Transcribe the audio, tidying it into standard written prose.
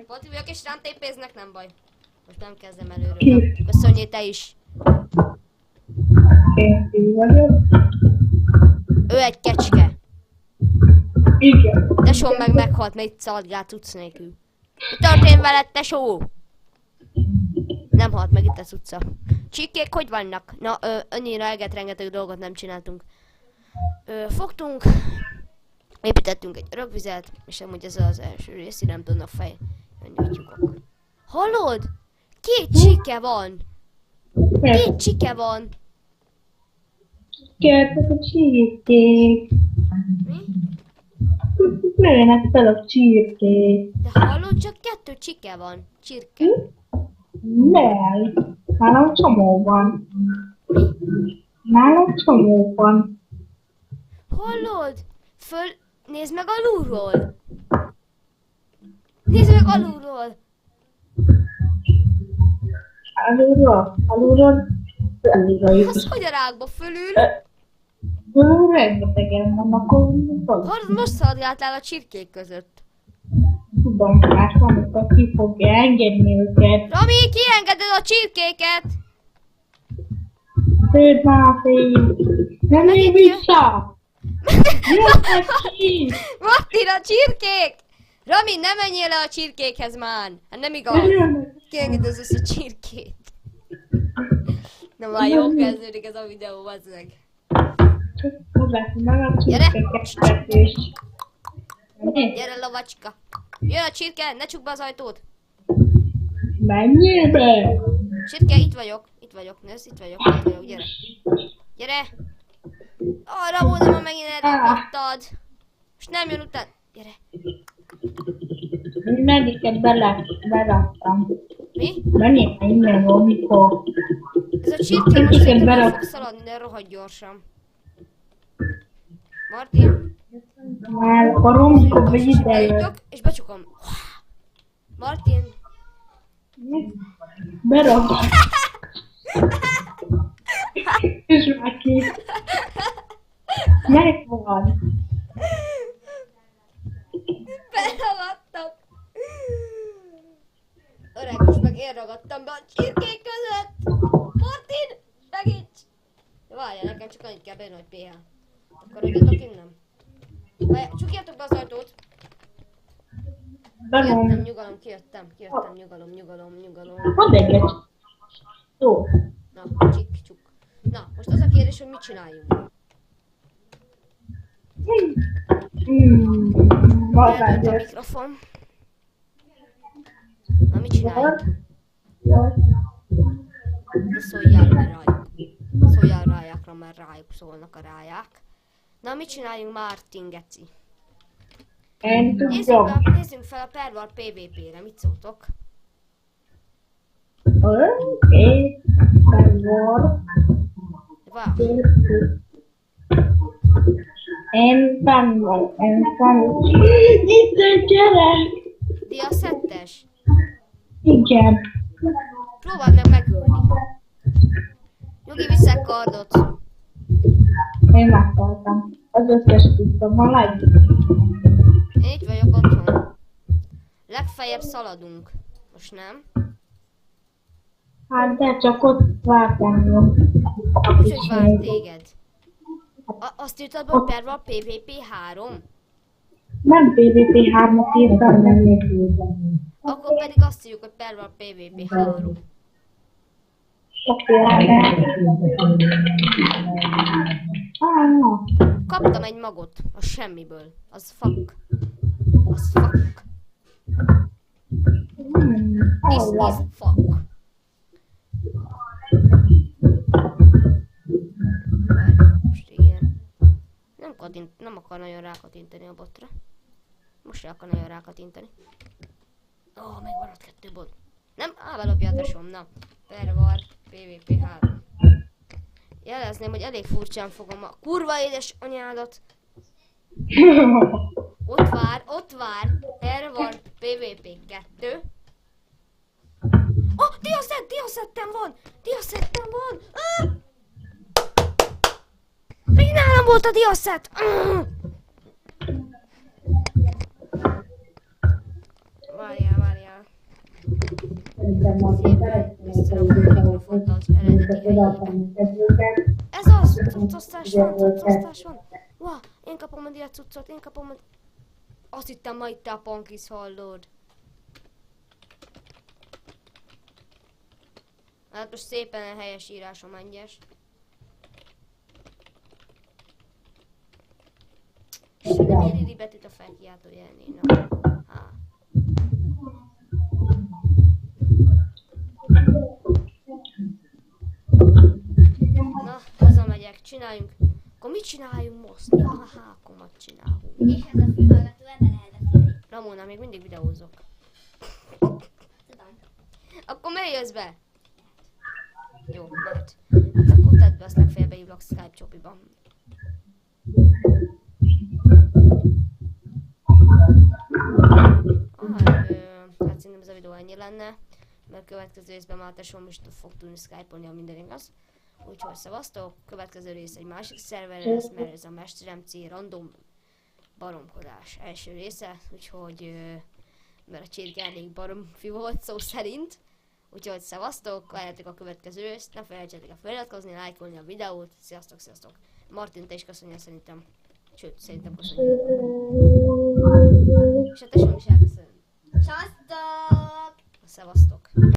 Poti vagyok és rám tépéznek, nem baj. Most nem kezdem előről. Na, köszönjél te is. Én vagyok. Ő egy kecske. Igen. Tesóm meg meghalt, mert itt szaladgált cucc nélkül. Mi történt veled, tesó? Nem halt meg itt a cucca. Csíkék, hogy vannak? Na, annyira rengeteg dolgot nem csináltunk. Fogtunk, építettünk egy rögvizet, és amúgy ez az első rész, így nem tudnak nyitjuk. Hallod? 2 csike van! 2 csike van! Kértek a csirkék. Mi? Nőnek fel a csirkék. De hallod, csak 2 csike van. Csirke. Nem. Nálam csomó van. Nálam csomó van. Hallod? Nézd meg alulról! Nézd meg alulról! Alulról. Az hogy a rákba fölül? Rengetegen van, akkor Hallod, most szaladgáltál a csirkék között. tudom, más van, akkor ki fogja engedni őket. Rami, kiengeded a csirkéket! Főd már fél. Nem még vissza! Jöttek ki! Martin, a csirkék! Rami, ne menjél le a csirkékhez már! Hát nem igaz. Kiengeded az összes csirkét. Na már jó kezdődik ez a videó, bazzeg. Gyere! Gyere, lovacska! Jön a csirke, ne csukd be az ajtót! Menjél be! Csirke, itt vagyok, nézd, itt vagyok, gyere! Gyere! Arra voltam, ha megint elraktad! Most nem jön után! Gyere! Melyiket beraktam. Mi? Menjél innen, amikor. Ez a csirke most szerintem el fog szaladni, de rohadt gyorsan. Martin! Már akarom, mikor vagy ide Beütök, és becsukom. Martin! Beraktam. És már ki. Megvan. Beragadtam! Öreg, most meg én ragadtam be a csirkék között! Martin! Segíts! Várjál, nekem csak annyit kell bejönni, hogy PH. Akkor hagyjatok innen. Várjál, csukjátok be az ajtót! Kijöttem, Berom. nyugalom, kijöttem, nyugalom. Hadd egyet. Jó. Na, csuk. Na, most az a kérdés, hogy mit csináljunk. Elment a mikrofon. Na, mit csináljunk? Ne szóljál le rájuk. Szóljál rájákra, mert rájuk szólnak a ráják. Na, mit csináljunk, Martin geci? Én tudom. Nézzünk fel a Pervar PvP-re, mit szóltok? Oké. Pervar. Wow. Én tanulom. Itt egy gyerek. Dia 7-es. Igen. Próbáld meg megölni. Nyugi, viszek kardot. Én megtaláltam. Az összes tudtam, a Én itt vagyok otthon. Legfeljebb szaladunk. Most nem. Hát de csak ott vártam. Úgyhogy vár téged. Azt írtad be, hogy Pervar PvP 3? Nem PvP 3-at írtam, nem. Akkor pedig azt írjuk, hogy Pervar PvP 3. Oké, Kaptam egy magot a semmiből. Az fuck. Az fuck. This is fuck. Most igen. Nem akar nagyon rákatintani a botra. Most se akar nagyon rákatintani. Ó, megmaradt 2 bot. Nem, belopja a tesóm, na. Pervar, PvP 3. Jelezném, hogy elég furcsán fogom a kurva édes anyádat. Ott vár. Pervar, PvP 2. Oh, diaszettem van! Ah! Még nálam volt a diaszett! Várjál. Szerintem ma Szépen visszarakom a mikrofont az eredeti helyébe. Ez az! Cuccosztás van, cuccosztás van! Wow, én kapom a diát cuccot, én kapom a... Azt hittem ma itt a pankis, hallod. Hát most szépen a helyes írásom egyes. És nem éri betűt a felkiáltó jelnél, na. Há. Na, hazamegyek, csináljunk. Akkor mit csináljunk most? Ja, hákomat csinálunk. És ez a fülhallgató ember lehet a fülét. Ramona, még mindig videózok. Tudom. Akkor miért jössz be? Jó, mert. Hát akkor tedd be, azt legfeljebb beívlak Skype csopiban. Hát szerintem ez a videó ennyi lenne. Mert következő részben már tesóm is fog tudni Skype-olni, ha minden igaz. Úgyhogy szevasztok, következő rész egy másik szerver lesz, mert ez a Mesterem C random baromkodás első része, úgyhogy mert a Csirke elég baromfi volt szó szerint. Úgyhogy szevasztok, várjátok a következő részt, ne felejtsetek el feliratkozni, lájkolni a videót, sziasztok, sziasztok. Martin, te is köszönjél szerintem, sőt, szerintem köszönjél. És a tesóm is elköszön. Csasztok! Szevasztok.